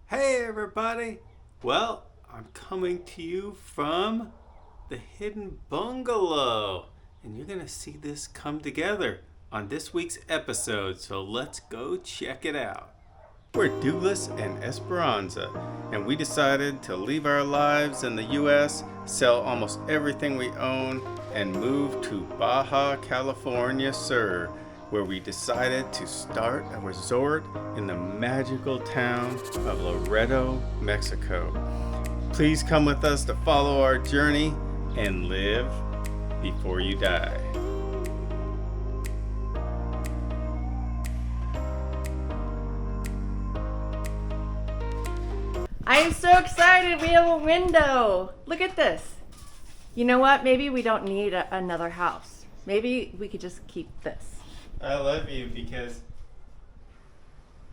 Hey everybody! Well, I'm coming to you from the Hidden Bungalow, and you're gonna see this come together on this week's episode, so let's go check it out. We're Dooglass and Esperanza, and we decided to leave our lives in the US, sell almost everything we own, and move to Baja California Sur, where we decided to start a resort in the magical town of Loreto, Mexico. Please come with us to follow our journey and live before you die. I am so excited. We have a window. Look at this. You know what? Maybe we don't need another house. Maybe we could just keep this. I love you because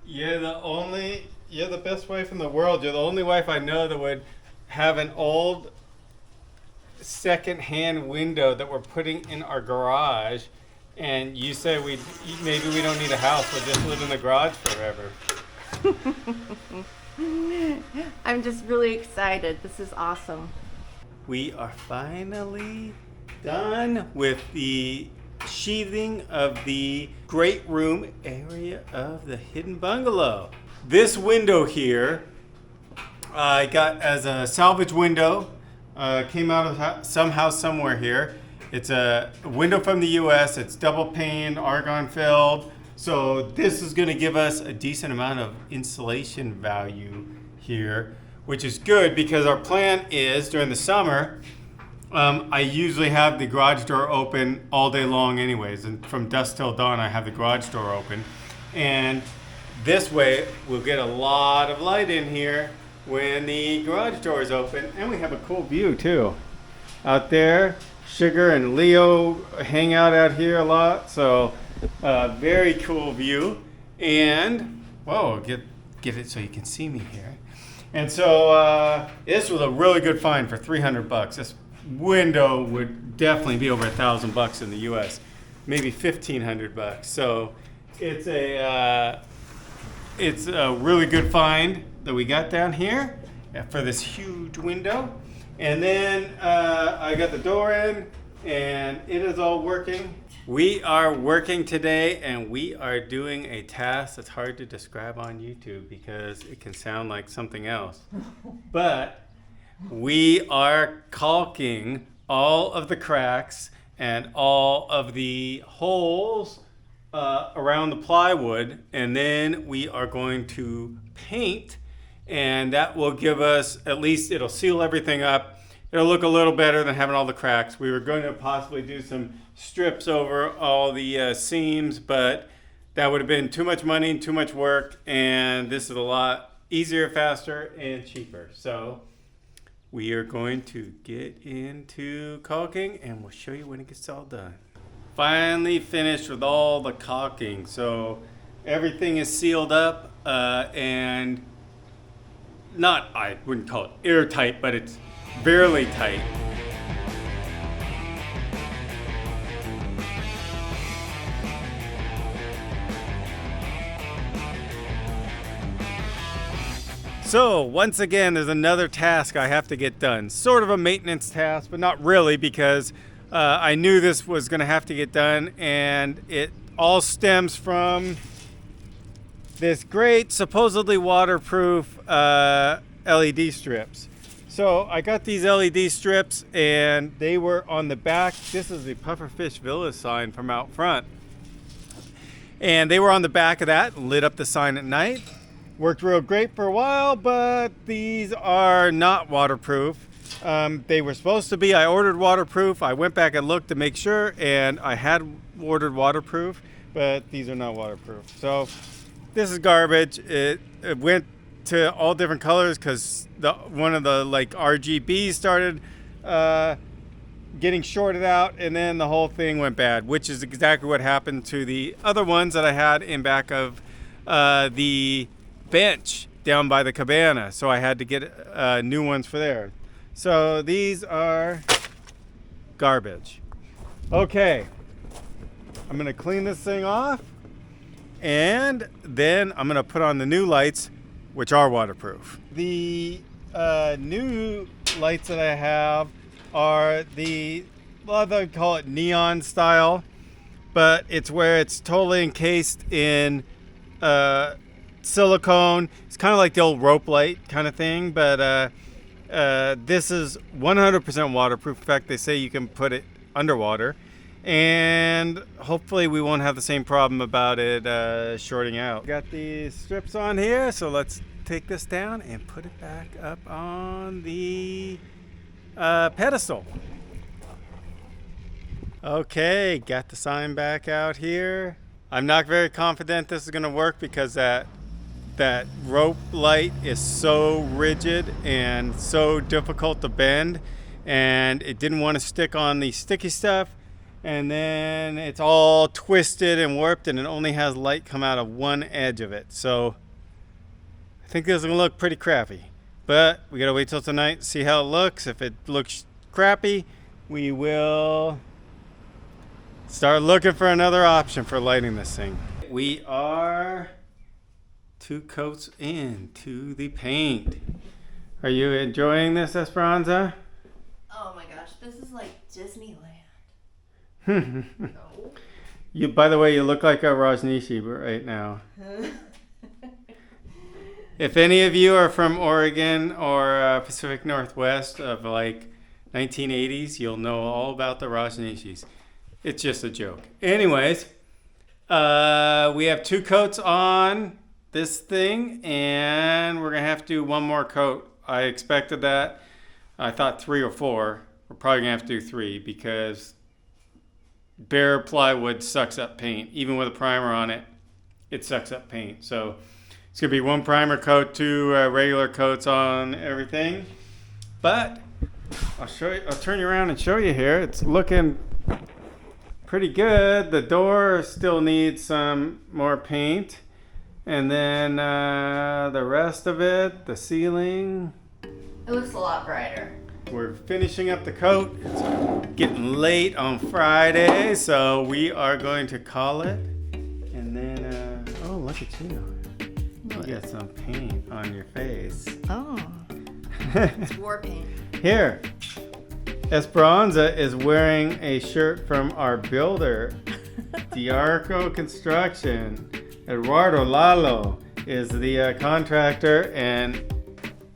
you're the best wife in the world. You're the only wife I know that would have an old second-hand window that we're putting in our garage, and you say maybe we don't need a house, we'll just live in the garage forever. I'm just really excited. This is awesome. We are finally done with the sheathing of the great room area of the Hidden Bungalow. This window here I got as a salvage window. Came out of some house somewhere here. It's a window from the US. It's double pane, argon filled. So this is going to give us a decent amount of insulation value here, which is good because our plan is during the summer, I usually have the garage door open all day long anyways, and from dusk till dawn I have the garage door open, and this way we'll get a lot of light in here when the garage door is open, and we have a cool view too. Out there, Sugar and Leo hang out here a lot, so very cool view. And whoa, get it so you can see me here. And so this was a really good find for $300. This window would definitely be over $1,000 in the U.S., maybe $1,500. So it's a really good find that we got down here for this huge window. And then I got the door in, and it is all working. We are working today, and we are doing a task that's hard to describe on YouTube because it can sound like something else. But we are caulking all of the cracks and all of the holes around the plywood, and then we are going to paint, and that will give us, at least it'll seal everything up. It'll look a little better than having all the cracks. We were going to possibly do some strips over all the seams, but that would have been too much money and too much work, and this is a lot easier, faster, and cheaper. So we are going to get into caulking, and we'll show you when it gets all done. Finally finished with all the caulking, so everything is sealed up, and I wouldn't call it airtight, but it's barely tight. So once again, there's another task I have to get done. Sort of a maintenance task, but not really, because I knew this was going to have to get done, and it all stems from this great, supposedly waterproof LED strips. So I got these LED strips, and they were on the back. This is the pufferfishvillas sign from out front. And they were on the back of that, lit up the sign at night. Worked real great for a while, but these are not waterproof. They were supposed to be. I ordered waterproof. I went back and looked to make sure, and I had ordered waterproof, but these are not waterproof. So this is garbage. It went to all different colors because one of the RGBs started getting shorted out, and then the whole thing went bad, which is exactly what happened to the other ones that I had in back of the bench down by the cabana. So I had to get new ones for there. So these are garbage. Okay, I'm gonna clean this thing off, and then I'm gonna put on the new lights. which are waterproof. The new lights that I have are they call it neon style, but it's where it's totally encased in silicone. It's kind of like the old rope light kind of thing, but this is 100% waterproof. In fact, they say you can put it underwater, and hopefully we won't have the same problem about it shorting out. Got these strips on here, so let's take this down and put it back up on the pedestal. Okay, got the sign back out here. I'm not very confident this is going to work because that rope light is so rigid and so difficult to bend, and it didn't want to stick on the sticky stuff, and then it's all twisted and warped, and it only has light come out of one edge of it. So I think this is going to look pretty crappy, but we got to wait till tonight, see how it looks. If it looks crappy, we will start looking for another option for lighting this thing. We are 2 coats into the paint. Are you enjoying this, Esperanza? Oh my gosh, this is like Disneyland. No. You, by the way, you look like a Rajneeshi right now. If any of you are from Oregon or Pacific Northwest of like 1980s, you'll know all about the Rajneeshis. It's just a joke. Anyways, we have 2 coats on this thing, and we're gonna have to do one more coat. I expected that. I thought 3 or 4. We're probably gonna have to do 3 because bare plywood sucks up paint. Even with a primer on it, it sucks up paint. So it's gonna be 1 primer coat, 2 regular coats on everything. But I'll show you. I'll turn you around and show you here. It's looking pretty good. The door still needs some more paint. And then the rest of it, the ceiling. It looks a lot brighter. We're finishing up the coat. It's getting late on Friday, so we are going to call it. And then, oh, look at you. You got some paint on your face. Oh. It's war paint. Here. Esperanza is wearing a shirt from our builder, Diarco Construction. Eduardo Lalo is the contractor, and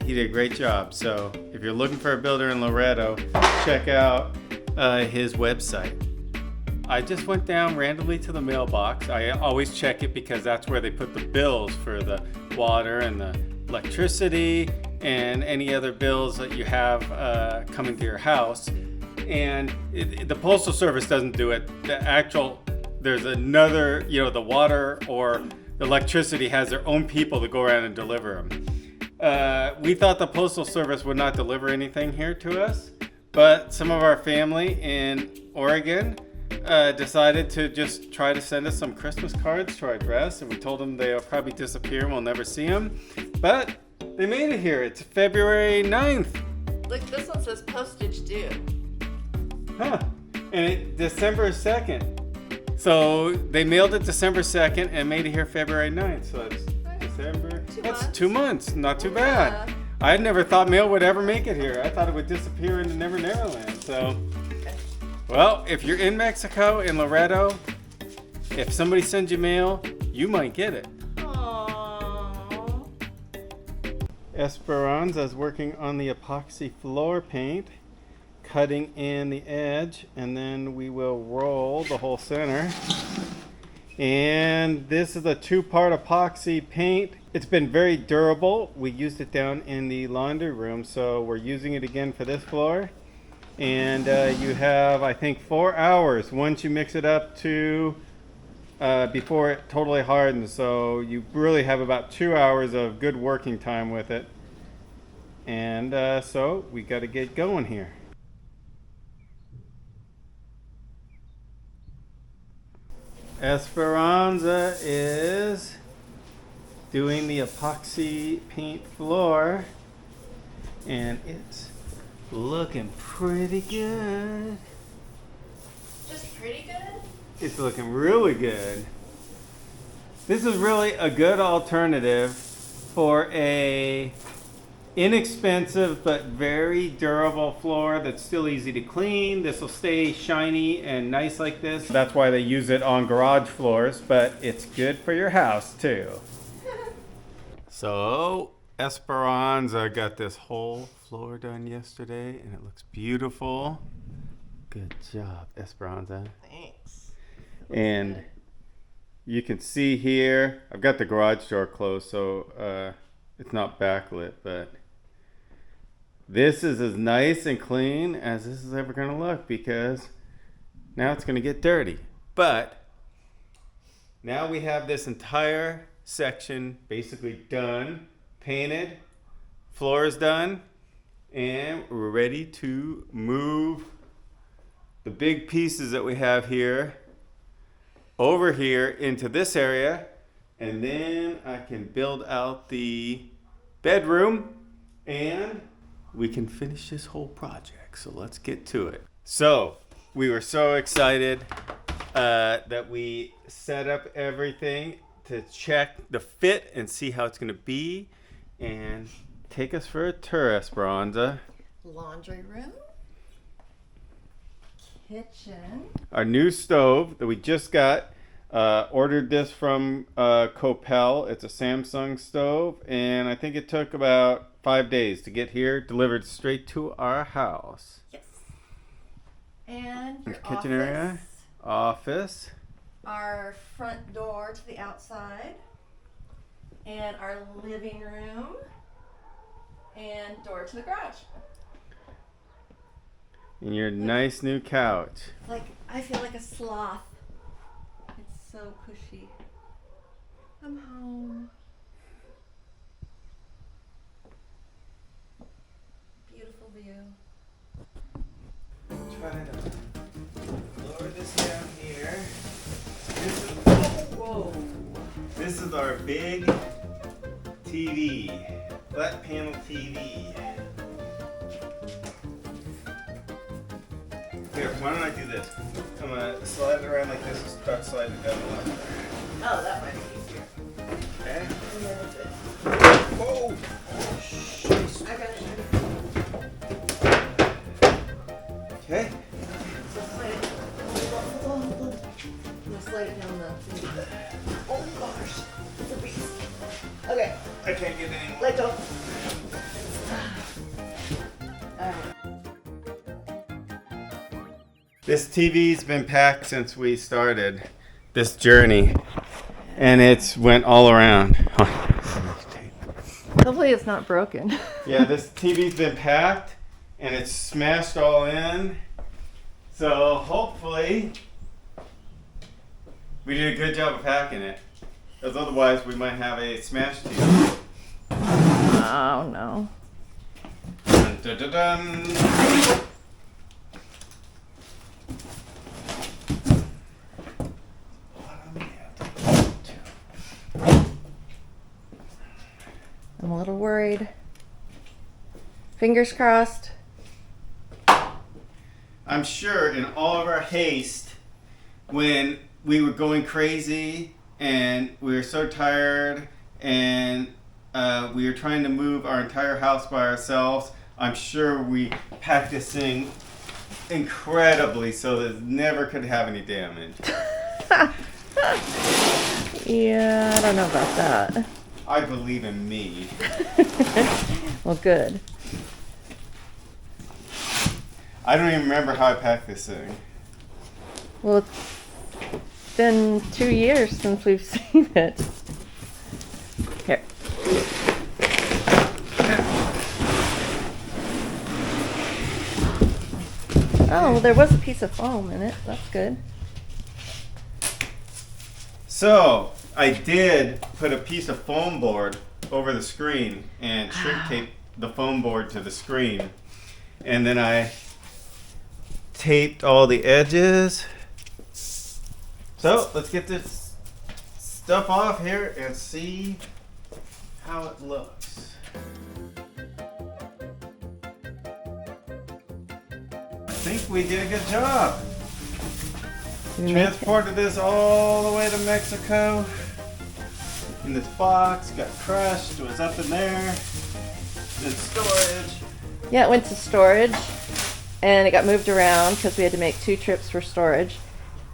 he did a great job. So if you're looking for a builder in Loreto, check out his website. I just went down randomly to the mailbox. I always check it because that's where they put the bills for the water and the electricity and any other bills that you have coming to your house. And the Postal Service doesn't do it. There's another, the water or the electricity has their own people that go around and deliver them. We thought the Postal Service would not deliver anything here to us, but some of our family in Oregon decided to just try to send us some Christmas cards to our address, and we told them they'll probably disappear and we'll never see them. But they made it here. It's February 9th. Look, this one says postage due. Huh. And December 2nd. So they mailed it December 2nd and made it here February 9th. So it's December. That's 2 months. Not too bad. Yeah. I had never thought mail would ever make it here. I thought it would disappear into Never Never Land. So, well, if you're in Mexico, in Loreto, if somebody sends you mail, you might get it. Aww. Esperanza is working on the epoxy floor paint, cutting in the edge, and then we will roll the whole center. And this is a 2-part epoxy paint. It's been very durable. We used it down in the laundry room, so we're using it again for this floor. And you have, I think, 4 hours once you mix it up to before it totally hardens. So you really have about 2 hours of good working time with it. And so we got to get going here. Esperanza is doing the epoxy paint floor, and it's looking pretty good. Just pretty good? It's looking really good. This is really a good alternative for a inexpensive but very durable floor that's still easy to clean. This will stay shiny and nice like this. That's why they use it on garage floors, but it's good for your house too. So Esperanza got this whole floor done yesterday and it looks beautiful. Good job, Esperanza. Thanks. And you can see here, I've got the garage door closed, so it's not backlit, but this is as nice and clean as this is ever going to look, because now it's going to get dirty. But now we have this entire section basically done, painted, floor is done, and we're ready to move the big pieces that we have here over here into this area, and then I can build out the bedroom and we can finish this whole project. So let's get to it. So we were so excited that we set up everything to check the fit and see how it's going to be, and take us for a tour, Esperanza. Laundry room. Kitchen. Our new stove that we just got, ordered this from Copel. It's a Samsung stove, and I think it took about 5 days to get here, delivered straight to our house. Yes. And your Kitchen area, office. Our front door to the outside, and our living room, and door to the garage. And your nice new couch. Like, I feel like a sloth. It's so cushy. I'm home. Beautiful view. Try to lower this down here. Whoa. This is our big TV, flat panel TV. Here, why don't I do this? I'm gonna slide it around like this and start sliding it down the line. Oh, that might be easier. Okay? And then it's it. Whoa! I got it. Okay. So slide it. Hold on. I'm gonna slide it down the thing. Oh gosh, it's a beast. Okay, I can't get any more. let go. Alright. This TV's been packed since we started this journey, and it's went all around. Hopefully it's not broken. Yeah, this TV's been packed and it's smashed all in. So hopefully we did a good job of packing it, because otherwise we might have a smashed TV. Oh no. Dun, dun, dun, dun. I'm a little worried. Fingers crossed. I'm sure in all of our haste, when we were going crazy and we were so tired and we were trying to move our entire house by ourselves, I'm sure we packed this thing incredibly so that it never could have any damage. Yeah, I don't know about that. I believe in me. Well, good. I don't even remember how I packed this thing. Well, it's been 2 years since we've seen it. Here. Oh, well, there was a piece of foam in it. That's good. So, I did put a piece of foam board over the screen and shrink taped the foam board to the screen. And then I taped all the edges. So, let's get this stuff off here and see how it looks. I think we did a good job. Transported this all the way to Mexico. And this box got crushed, was up in there. In storage. Yeah, it went to storage and it got moved around because we had to make 2 trips for storage.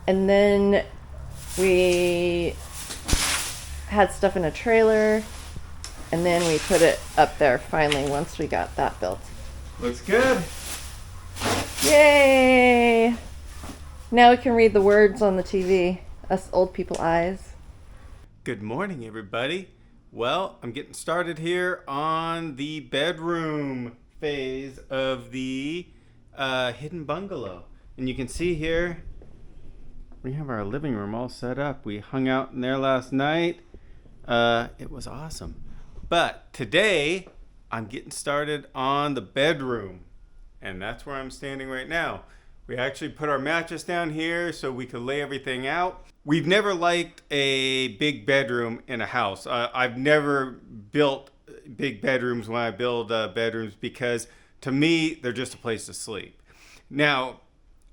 And then we had stuff in a trailer and then we put it up there finally once we got that built. Looks good. Yay! Now we can read the words on the TV, us old people eyes. Good morning, everybody. Well, I'm getting started here on the bedroom phase of the Hidden Bungalow. And you can see here, we have our living room all set up. We hung out in there last night. It was awesome. But today, I'm getting started on the bedroom. And that's where I'm standing right now. We actually put our mattress down here so we could lay everything out. We've never liked a big bedroom in a house. I've never built big bedrooms when I build bedrooms because to me, they're just a place to sleep. Now,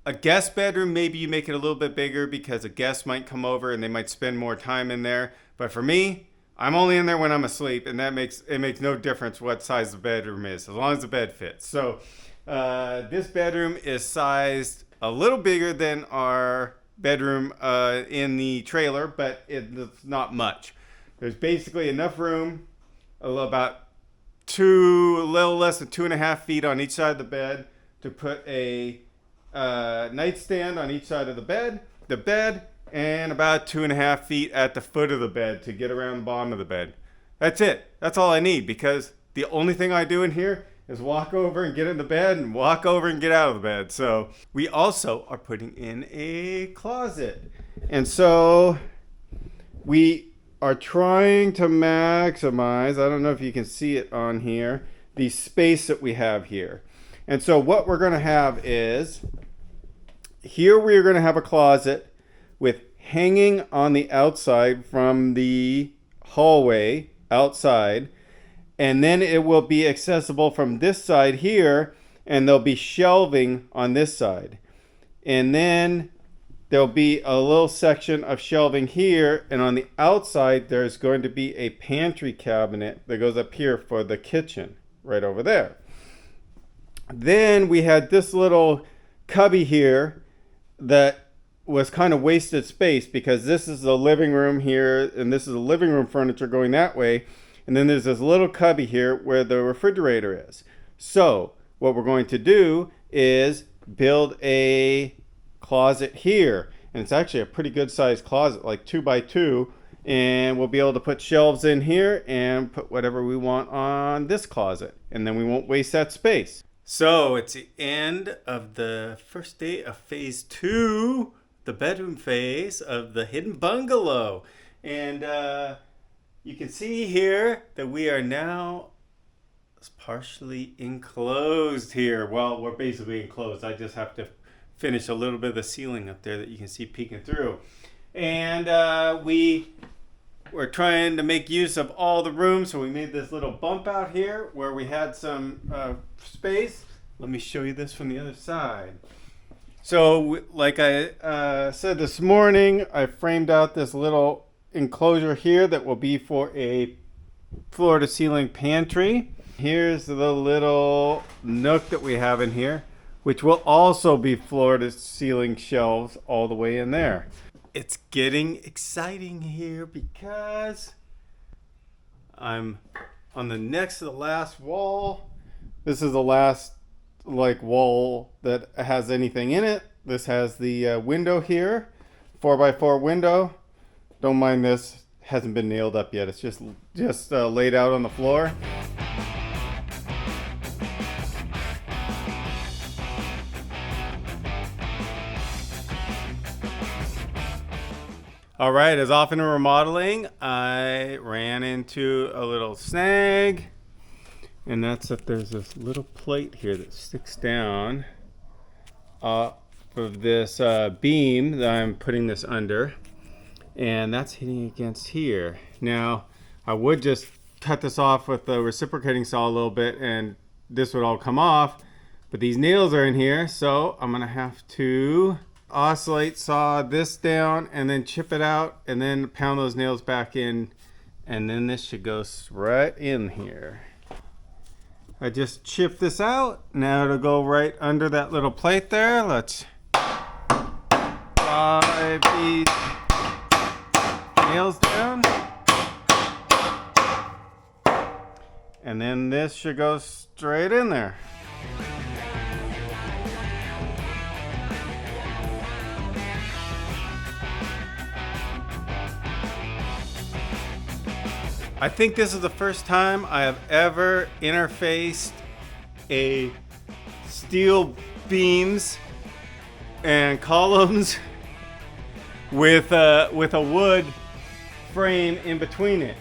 a guest bedroom, maybe you make it a little bit bigger because a guest might come over and they might spend more time in there. But for me, I'm only in there when I'm asleep, and it makes no difference what size the bedroom is, as long as the bed fits. So this bedroom is sized a little bigger than our bedroom in the trailer, but it's not much. There's basically enough room, a little less than 2.5 feet on each side of the bed to put a nightstand on each side of the bed, and about 2.5 feet at the foot of the bed to get around the bottom of the bed. That's it. That's all I need, because the only thing I do in here is walk over and get in the bed and walk over and get out of the bed. So we also are putting in a closet. And so we are trying to maximize, I don't know if you can see it on here, the space that we have here. And so what we're going to have is, here we are going to have a closet with hanging on the outside from the hallway outside. And then it will be accessible from this side here, and there'll be shelving on this side. And then there'll be a little section of shelving here, and on the outside there's going to be a pantry cabinet that goes up here for the kitchen, right over there. Then we had this little cubby here that was kind of wasted space, because this is the living room here, and this is the living room furniture going that way. And then there's this little cubby here where the refrigerator is. So what we're going to do is build a closet here. And it's actually a pretty good sized closet, like 2 by 2. And we'll be able to put shelves in here and put whatever we want on this closet. And then we won't waste that space. So it's the end of the first day of phase 2, the bedroom phase of the Hidden Bungalow. And you can see here that we are now partially enclosed here. Well, we're basically enclosed. I just have to finish a little bit of the ceiling up there that you can see peeking through. And we're trying to make use of all the room, so we made this little bump out here where we had some space. Let me show you this from the other side. So like I said this morning, I framed out this little enclosure here that will be for a floor to ceiling pantry. Here's the little nook that we have in here, which will also be floor to ceiling shelves all the way in there. It's getting exciting here because I'm on the next to the last wall. This is the last wall that has anything in it. This has the window here, 4x4 window. Don't mind this, hasn't been nailed up yet. It's just laid out on the floor. All right, as often in remodeling, I ran into a little snag, and that's that there's this little plate here that sticks down off of this beam that I'm putting this under. And that's hitting against here. Now, I would just cut this off with the reciprocating saw a little bit and this would all come off, but these nails are in here, so I'm gonna have to oscillate saw this down and then chip it out and then pound those nails back in And then this should go right in here. I just chipped this out. Now it'll go right under that little plate there. Let's slide these nails down. And then this should go straight in there. I think this is the first time I have ever interfaced a steel beams and columns with a wood frame in between it.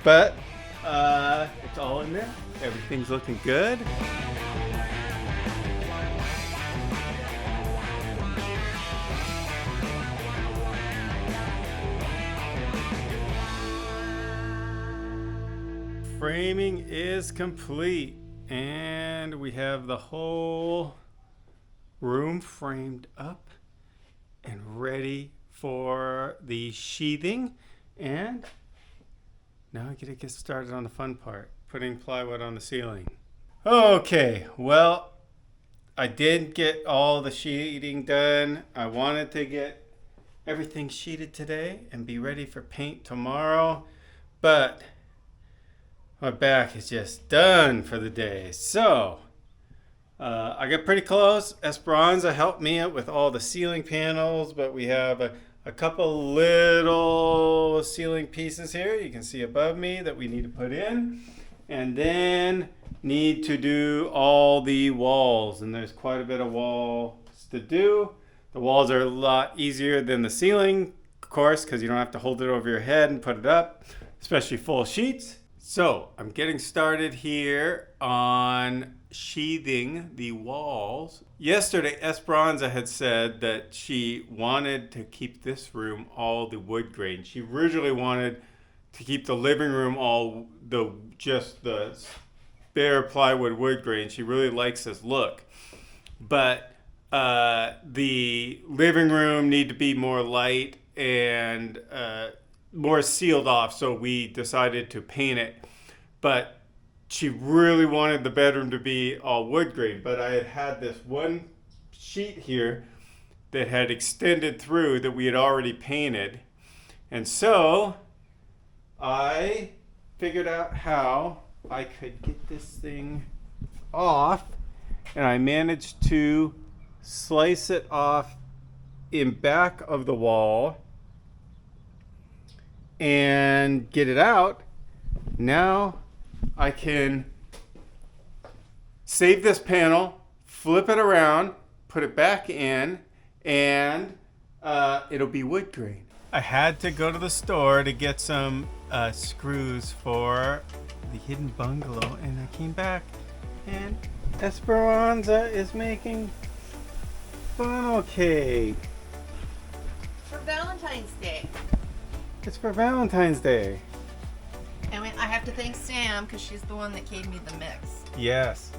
But it's all in there. Everything's looking good. Framing is complete, and we have the whole room framed up and ready for the sheathing. And now I get to get started on the fun part, putting plywood on the ceiling. Okay, well, I did get all the sheeting done. I wanted to get everything sheeted today and be ready for paint tomorrow, but my back is just done for the day. So I got pretty close. Esperanza helped me out with all the ceiling panels, but we have a couple little ceiling pieces here you can see above me that we need to put in, and then need to do all the walls, and there's quite a bit of walls to do. The walls are a lot easier than the ceiling, of course, because you don't have to hold it over your head and put it up, especially full sheets. So I'm getting started here on sheathing the walls. Yesterday, Esperanza had said that she wanted to keep this room all the wood grain. She originally wanted to keep the living room all just the bare plywood wood grain. She really likes this look. But the living room need to be more light and more sealed off, so we decided to paint it. But she really wanted the bedroom to be all wood grain, but I had this one sheet here that had extended through that we had already painted, and so I figured out how I could get this thing off, and I managed to slice it off in back of the wall and get it out. Now I can save this panel, flip it around, put it back in, and it'll be wood grain. I had to go to the store to get some screws for the Hidden Bungalow, and I came back and Esperanza is making funnel cake. For Valentine's Day. It's for Valentine's Day. And I have to thank Sam because she's the one that gave me the mix. Yes.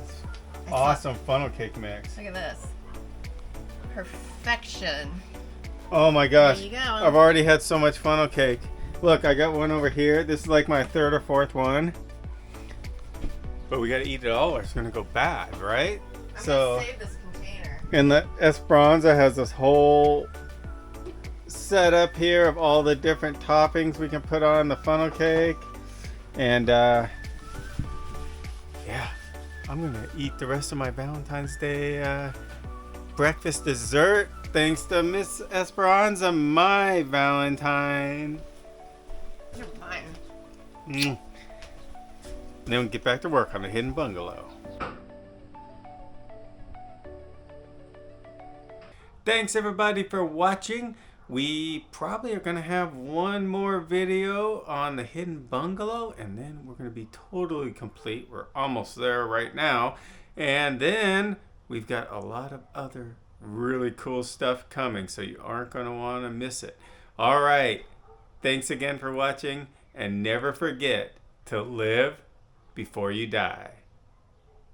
Awesome funnel cake mix. Look at this. Perfection. Oh my gosh. There you go. I've already had so much funnel cake. Look, I got one over here. This is like my third or fourth one. But we gotta eat it all or it's gonna go bad, right? I'm gonna save this container. And the Esperanza has this whole setup here of all the different toppings we can put on the funnel cake. And yeah, I'm gonna eat the rest of my Valentine's Day breakfast dessert thanks to Miss Esperanza, my Valentine. You're mine. Then we'll get back to work on the Hidden Bungalow. Thanks everybody for watching. We probably are going to have one more video on the Hidden Bungalow, and then we're going to be totally complete. We're almost there right now. And then we've got a lot of other really cool stuff coming, so you aren't going to want to miss it. All right. Thanks again for watching, and never forget to live before you die.